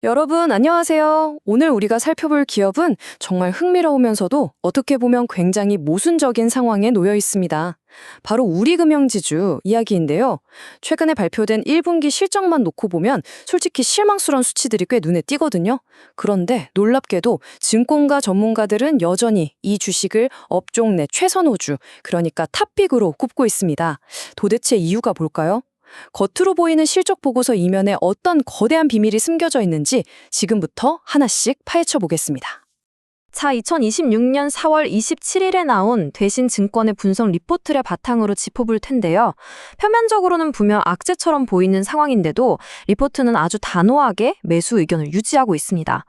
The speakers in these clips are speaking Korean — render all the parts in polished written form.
여러분, 안녕하세요. 오늘 우리가 살펴볼 기업은 정말 흥미로우면서도 어떻게 보면 굉장히 모순적인 상황에 놓여 있습니다. 바로 우리금융지주 이야기인데요. 최근에 발표된 1분기 실적만 놓고 보면 솔직히 실망스러운 수치들이 꽤 눈에 띄거든요. 그런데 놀랍게도 증권가 전문가들은 여전히 이 주식을 업종 내 최선호주, 그러니까 탑픽으로 꼽고 있습니다. 도대체 이유가 뭘까요? 겉으로 보이는 실적 보고서 이면에 어떤 거대한 비밀이 숨겨져 있는지 지금부터 하나씩 파헤쳐 보겠습니다. 자, 2026년 4월 27일에 나온 대신증권의 분석 리포트를 바탕으로 짚어볼 텐데요. 표면적으로는 분명 악재처럼 보이는 상황인데도 리포트는 아주 단호하게 매수 의견을 유지하고 있습니다.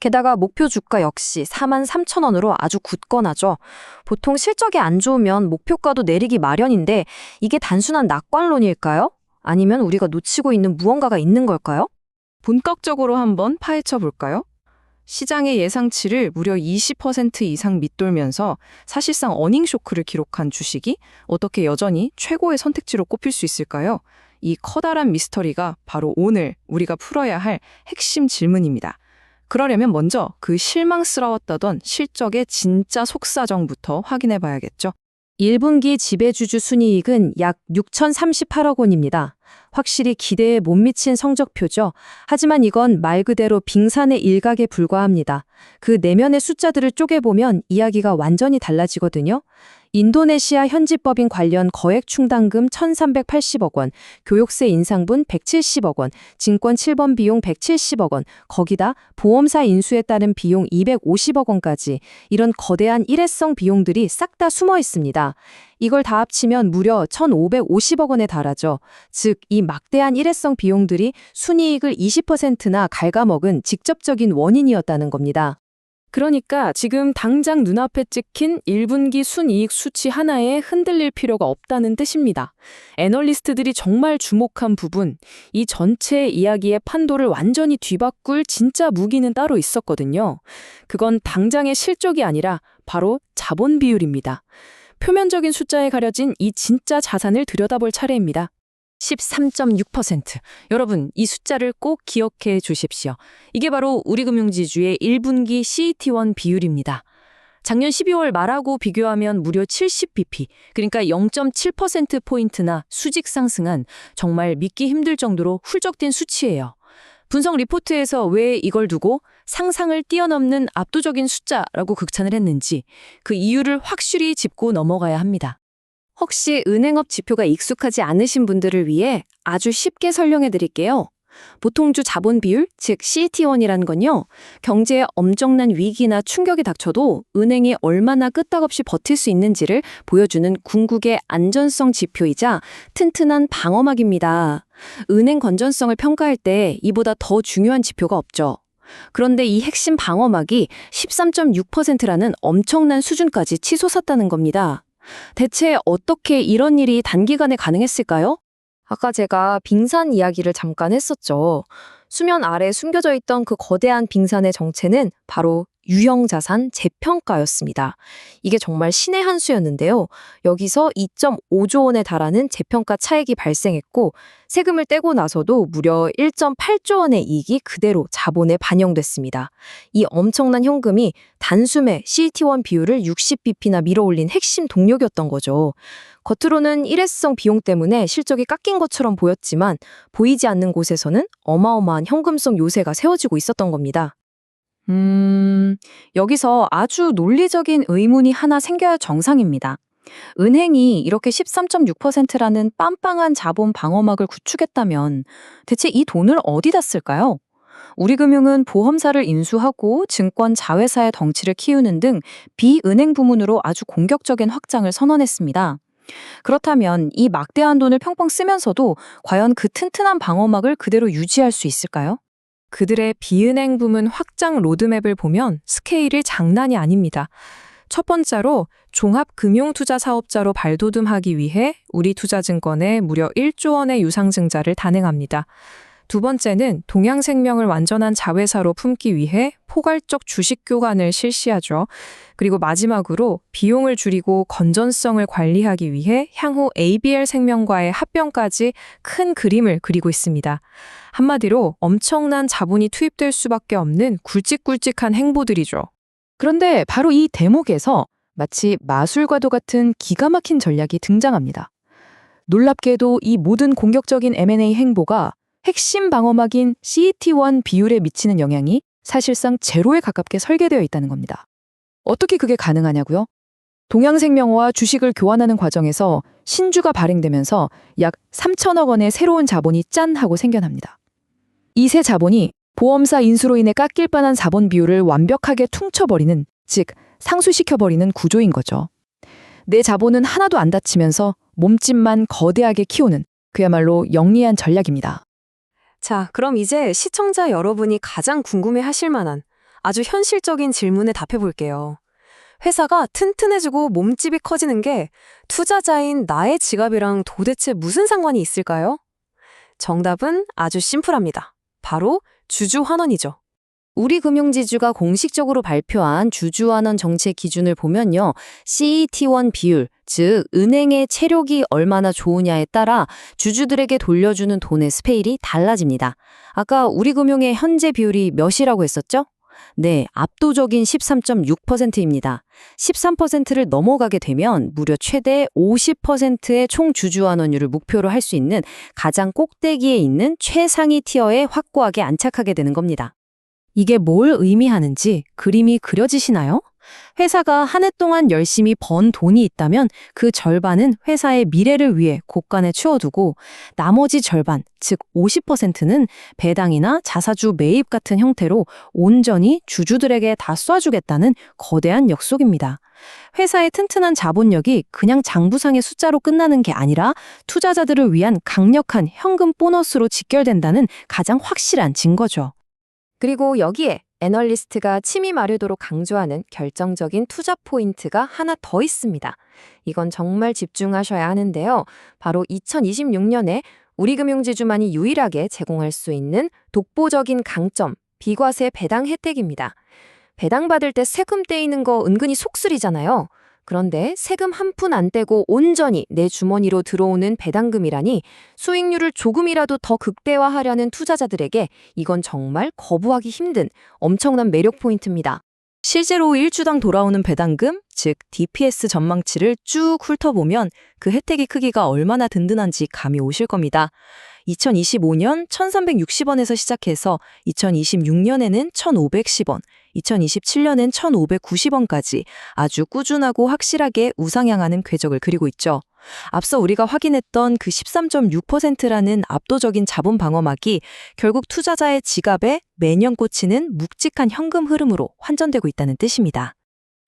게다가 목표 주가 역시 43,000원으로 아주 굳건하죠. 보통 실적이 안 좋으면 목표가도 내리기 마련인데 이게 단순한 낙관론일까요? 아니면 우리가 놓치고 있는 무언가가 있는 걸까요? 본격적으로 한번 파헤쳐 볼까요? 시장의 예상치를 무려 20% 이상 밑돌면서 사실상 어닝 쇼크를 기록한 주식이 어떻게 여전히 최고의 선택지로 꼽힐 수 있을까요? 이 커다란 미스터리가 바로 오늘 우리가 풀어야 할 핵심 질문입니다. 그러려면 먼저 그 실망스러웠다던 실적의 진짜 속사정부터 확인해 봐야겠죠. 1분기 지배주주 순이익은 약 6,038억 원입니다. 확실히 기대에 못 미친 성적표죠. 하지만 이건 말 그대로 빙산의 일각에 불과합니다. 그 내면의 숫자들을 쪼개보면 이야기가 완전히 달라지거든요. 인도네시아 현지법인 관련 거액 충당금 1,380억 원, 교육세 인상분 170억 원, 증권 7번 비용 170억 원, 거기다 보험사 인수에 따른 비용 250억 원까지 이런 거대한 일회성 비용들이 싹 다 숨어 있습니다. 이걸 다 합치면 무려 1,550억 원에 달하죠. 즉, 이 막대한 일회성 비용들이 순이익을 20%나 갉아먹은 직접적인 원인이었다는 겁니다. 그러니까 지금 당장 눈앞에 찍힌 1분기 순이익 수치 하나에 흔들릴 필요가 없다는 뜻입니다. 애널리스트들이 정말 주목한 부분, 이 전체 이야기의 판도를 완전히 뒤바꿀 진짜 무기는 따로 있었거든요. 그건 당장의 실적이 아니라 바로 자본 비율입니다. 표면적인 숫자에 가려진 이 진짜 자산을 들여다볼 차례입니다. 13.6%. 여러분, 이 숫자를 꼭 기억해 주십시오. 이게 바로 우리금융지주의 1분기 CET1 비율입니다. 작년 12월 말하고 비교하면 무려 70bp, 그러니까 0.7%포인트나 수직 상승한 정말 믿기 힘들 정도로 훌쩍 뛴 수치예요. 분석 리포트에서 왜 이걸 두고 상상을 뛰어넘는 압도적인 숫자라고 극찬을 했는지 그 이유를 확실히 짚고 넘어가야 합니다. 혹시 은행업 지표가 익숙하지 않으신 분들을 위해 아주 쉽게 설명해 드릴게요. 보통주 자본 비율, 즉 CET1이라는 건요, 경제에 엄청난 위기나 충격이 닥쳐도 은행이 얼마나 끄떡없이 버틸 수 있는지를 보여주는 궁극의 안전성 지표이자 튼튼한 방어막입니다. 은행 건전성을 평가할 때 이보다 더 중요한 지표가 없죠. 그런데 이 핵심 방어막이 13.6%라는 엄청난 수준까지 치솟았다는 겁니다. 대체 어떻게 이런 일이 단기간에 가능했을까요? 아까 제가 빙산 이야기를 잠깐 했었죠. 수면 아래 숨겨져 있던 그 거대한 빙산의 정체는 바로 유형자산 재평가였습니다. 이게 정말 신의 한 수였는데요. 여기서 2.5조 원에 달하는 재평가 차익이 발생했고 세금을 떼고 나서도 무려 1.8조 원의 이익이 그대로 자본에 반영됐습니다. 이 엄청난 현금이 단숨에 CET1 비율을 60bp나 밀어올린 핵심 동력이었던 거죠. 겉으로는 일회성 비용 때문에 실적이 깎인 것처럼 보였지만 보이지 않는 곳에서는 어마어마한 현금성 요새가 세워지고 있었던 겁니다. 여기서 아주 논리적인 의문이 하나 생겨야 정상입니다. 은행이 이렇게 13.6%라는 빵빵한 자본 방어막을 구축했다면 대체 이 돈을 어디다 쓸까요? 우리금융은 보험사를 인수하고 증권 자회사의 덩치를 키우는 등 비은행 부문으로 아주 공격적인 확장을 선언했습니다. 그렇다면 이 막대한 돈을 펑펑 쓰면서도 과연 그 튼튼한 방어막을 그대로 유지할 수 있을까요? 그들의 비은행 부문 확장 로드맵을 보면 스케일이 장난이 아닙니다. 첫 번째로 종합금융투자사업자로 발돋움하기 위해 우리투자증권에 무려 1조 원의 유상증자를 단행합니다. 두 번째는 동양생명을 완전한 자회사로 품기 위해 포괄적 주식 교환을 실시하죠. 그리고 마지막으로 비용을 줄이고 건전성을 관리하기 위해 향후 ABL 생명과의 합병까지 큰 그림을 그리고 있습니다. 한마디로 엄청난 자본이 투입될 수밖에 없는 굵직굵직한 행보들이죠. 그런데 바로 이 대목에서 마치 마술과도 같은 기가 막힌 전략이 등장합니다. 놀랍게도 이 모든 공격적인 M&A 행보가 핵심 방어막인 CET1 비율에 미치는 영향이 사실상 제로에 가깝게 설계되어 있다는 겁니다. 어떻게 그게 가능하냐고요? 동양생명과 주식을 교환하는 과정에서 신주가 발행되면서 약 3천억 원의 새로운 자본이 짠 하고 생겨납니다. 이 새 자본이 보험사 인수로 인해 깎일 뻔한 자본 비율을 완벽하게 퉁쳐버리는, 즉 상수시켜버리는 구조인 거죠. 내 자본은 하나도 안 다치면서 몸집만 거대하게 키우는 그야말로 영리한 전략입니다. 자, 그럼 이제 시청자 여러분이 가장 궁금해하실 만한 아주 현실적인 질문에 답해 볼게요. 회사가 튼튼해지고 몸집이 커지는 게 투자자인 나의 지갑이랑 도대체 무슨 상관이 있을까요? 정답은 아주 심플합니다. 바로 주주환원이죠. 우리금융지주가 공식적으로 발표한 주주환원 정책 기준을 보면요. CET1 비율, 즉 은행의 체력이 얼마나 좋으냐에 따라 주주들에게 돌려주는 돈의 스케일이 달라집니다. 아까 우리금융의 현재 비율이 몇이라고 했었죠? 네, 압도적인 13.6%입니다. 13%를 넘어가게 되면 무려 최대 50%의 총 주주환원율을 목표로 할 수 있는 가장 꼭대기에 있는 최상위 티어에 확고하게 안착하게 되는 겁니다. 이게 뭘 의미하는지 그림이 그려지시나요? 회사가 한 해 동안 열심히 번 돈이 있다면 그 절반은 회사의 미래를 위해 곳간에 채워두고 나머지 절반, 즉 50%는 배당이나 자사주 매입 같은 형태로 온전히 주주들에게 다 쏴주겠다는 거대한 약속입니다. 회사의 튼튼한 자본력이 그냥 장부상의 숫자로 끝나는 게 아니라 투자자들을 위한 강력한 현금 보너스로 직결된다는 가장 확실한 증거죠. 그리고 여기에 애널리스트가 침이 마르도록 강조하는 결정적인 투자 포인트가 하나 더 있습니다. 이건 정말 집중하셔야 하는데요. 바로 2026년에 우리금융지주만이 유일하게 제공할 수 있는 독보적인 강점, 비과세 배당 혜택입니다. 배당 받을 때 세금 떼이는 거 은근히 속쓰리잖아요. 그런데 세금 한 푼 안 떼고 온전히 내 주머니로 들어오는 배당금이라니 수익률을 조금이라도 더 극대화하려는 투자자들에게 이건 정말 거부하기 힘든 엄청난 매력 포인트입니다. 실제로 1주당 돌아오는 배당금, 즉 DPS 전망치를 쭉 훑어보면 그 혜택의 크기가 얼마나 든든한지 감이 오실 겁니다. 2025년 1,360원에서 시작해서 2026년에는 1,510원, 2027년엔 1,590원까지 아주 꾸준하고 확실하게 우상향하는 궤적을 그리고 있죠. 앞서 우리가 확인했던 그 13.6%라는 압도적인 자본 방어막이 결국 투자자의 지갑에 매년 꽂히는 묵직한 현금 흐름으로 환전되고 있다는 뜻입니다.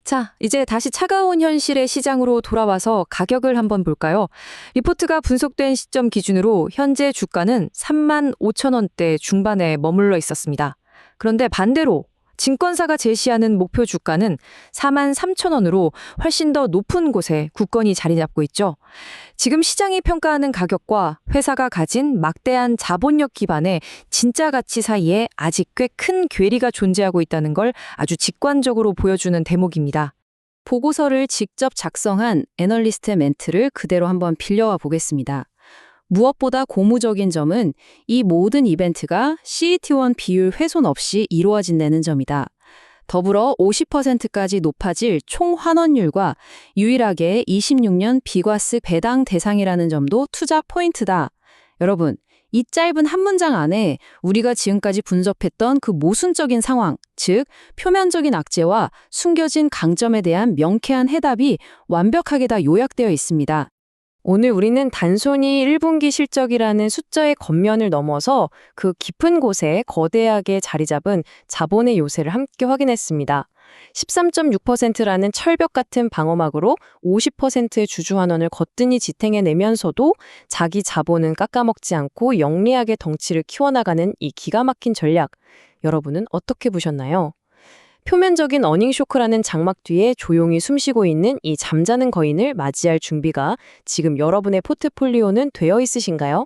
자, 이제 다시 차가운 현실의 시장으로 돌아와서 가격을 한번 볼까요? 리포트가 분석된 시점 기준으로 현재 주가는 35,000원대 중반에 머물러 있었습니다. 그런데 반대로 증권사가 제시하는 목표 주가는 43,000원으로 훨씬 더 높은 곳에 굳건히 자리 잡고 있죠. 지금 시장이 평가하는 가격과 회사가 가진 막대한 자본력 기반의 진짜 가치 사이에 아직 꽤 큰 괴리가 존재하고 있다는 걸 아주 직관적으로 보여주는 대목입니다. 보고서를 직접 작성한 애널리스트의 멘트를 그대로 한번 빌려와 보겠습니다. 무엇보다 고무적인 점은 이 모든 이벤트가 CET1 비율 훼손 없이 이루어진다는 점이다. 더불어 50%까지 높아질 총 환원율과 유일하게 26년 비과세 배당 대상이라는 점도 투자 포인트다. 여러분, 이 짧은 한 문장 안에 우리가 지금까지 분석했던 그 모순적인 상황, 즉 표면적인 악재와 숨겨진 강점에 대한 명쾌한 해답이 완벽하게 다 요약되어 있습니다. 오늘 우리는 단순히 1분기 실적이라는 숫자의 겉면을 넘어서 그 깊은 곳에 거대하게 자리 잡은 자본의 요새를 함께 확인했습니다. 13.6%라는 철벽 같은 방어막으로 50%의 주주환원을 거뜬히 지탱해내면서도 자기 자본은 깎아먹지 않고 영리하게 덩치를 키워나가는 이 기가 막힌 전략, 여러분은 어떻게 보셨나요? 표면적인 어닝 쇼크라는 장막 뒤에 조용히 숨쉬고 있는 이 잠자는 거인을 맞이할 준비가 지금 여러분의 포트폴리오는 되어 있으신가요?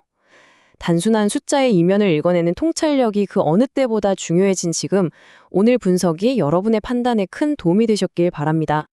단순한 숫자의 이면을 읽어내는 통찰력이 그 어느 때보다 중요해진 지금, 오늘 분석이 여러분의 판단에 큰 도움이 되셨길 바랍니다.